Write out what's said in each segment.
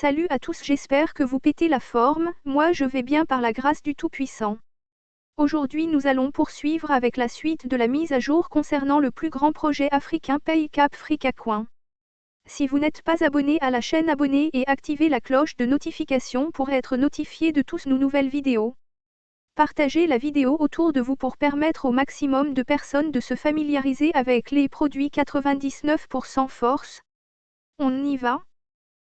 Salut à tous, j'espère que vous pétez la forme, moi je vais bien par la grâce du Tout-Puissant. Aujourd'hui nous allons poursuivre avec la suite de la mise à jour concernant le plus grand projet africain PayCap Fricacoin. Si vous n'êtes pas abonné à la chaîne, abonnez et activez la cloche de notification pour être notifié de toutes nos nouvelles vidéos. Partagez la vidéo autour de vous pour permettre au maximum de personnes de se familiariser avec les produits 99% force. On y va?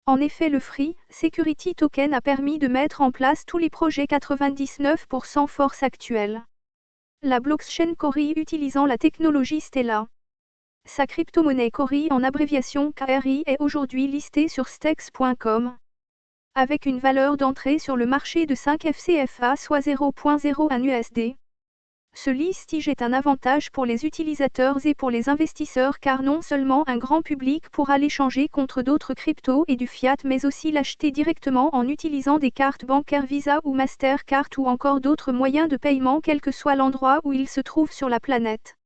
En effet, le Free Security Token a permis de mettre en place tous les projets 99% force actuels. La blockchain Cori utilisant la technologie Stellar. Sa crypto-monnaie Cori en abréviation KRI est aujourd'hui listée sur Stex.com. Avec une valeur d'entrée sur le marché de 5 FCFA soit 0.01 USD. Ce listige est un avantage pour les utilisateurs et pour les investisseurs car non seulement un grand public pourra l'échanger contre d'autres cryptos et du fiat mais aussi l'acheter directement en utilisant des cartes bancaires Visa ou Mastercard ou encore d'autres moyens de paiement quel que soit l'endroit où il se trouve sur la planète.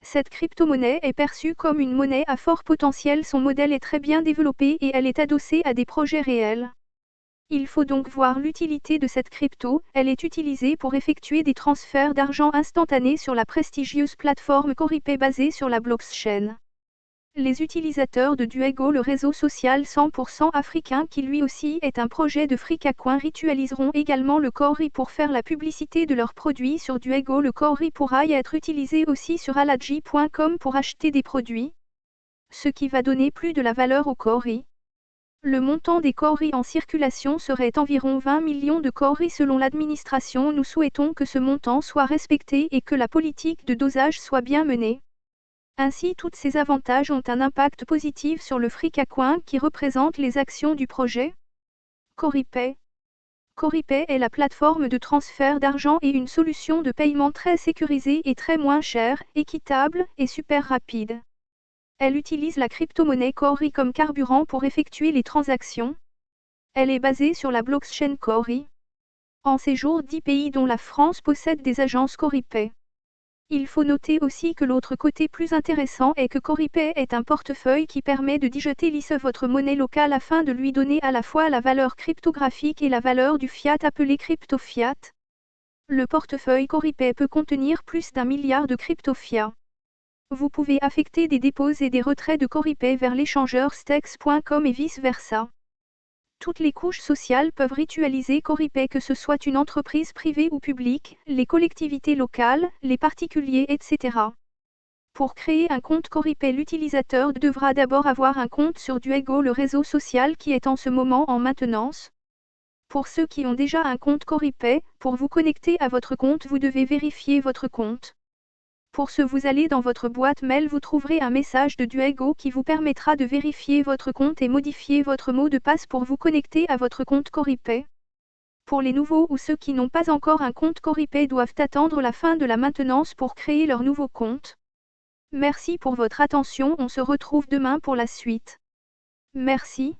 Cette crypto-monnaie est perçue comme une monnaie à fort potentiel, son modèle est très bien développé et elle est adossée à des projets réels. Il faut donc voir l'utilité de cette crypto, elle est utilisée pour effectuer des transferts d'argent instantanés sur la prestigieuse plateforme Coripay basée sur la blockchain. Les utilisateurs de Duego, le réseau social 100% africain qui lui aussi est un projet de Fricacoin, ritualiseront également le Cori pour faire la publicité de leurs produits sur Duego. Le Cori pourra y être utilisé aussi sur Alaji.com pour acheter des produits, ce qui va donner plus de la valeur au Cori. Le montant des Cori en circulation serait environ 20 millions de Cori selon l'administration. Nous souhaitons que ce montant soit respecté et que la politique de dosage soit bien menée. Ainsi, tous ces avantages ont un impact positif sur le Fricacoin qui représente les actions du projet. Coripay. Coripay est la plateforme de transfert d'argent et une solution de paiement très sécurisée et très moins chère, équitable et super rapide. Elle utilise la crypto-monnaie Cori comme carburant pour effectuer les transactions. Elle est basée sur la blockchain Cori. En ces jours, 10 pays dont la France possèdent des agences Coripay. Il faut noter aussi que l'autre côté plus intéressant est que Coripay est un portefeuille qui permet de digitaliser votre monnaie locale afin de lui donner à la fois la valeur cryptographique et la valeur du fiat appelé crypto-fiat. Le portefeuille Coripay peut contenir plus d'1 milliard de crypto-fiat. Vous pouvez affecter des dépôts et des retraits de Coripay vers l'échangeur Stex.com et vice-versa. Toutes les couches sociales peuvent ritualiser Coripay, que ce soit une entreprise privée ou publique, les collectivités locales, les particuliers, etc. Pour créer un compte Coripay, l'utilisateur devra d'abord avoir un compte sur Duego, le réseau social qui est en ce moment en maintenance. Pour ceux qui ont déjà un compte Coripay, pour vous connecter à votre compte, vous devez vérifier votre compte. Pour ce, vous allez dans votre boîte mail, vous trouverez un message de Duego qui vous permettra de vérifier votre compte et modifier votre mot de passe pour vous connecter à votre compte Coripay. Pour les nouveaux ou ceux qui n'ont pas encore un compte Coripay doivent attendre la fin de la maintenance pour créer leur nouveau compte. Merci pour votre attention, on se retrouve demain pour la suite. Merci.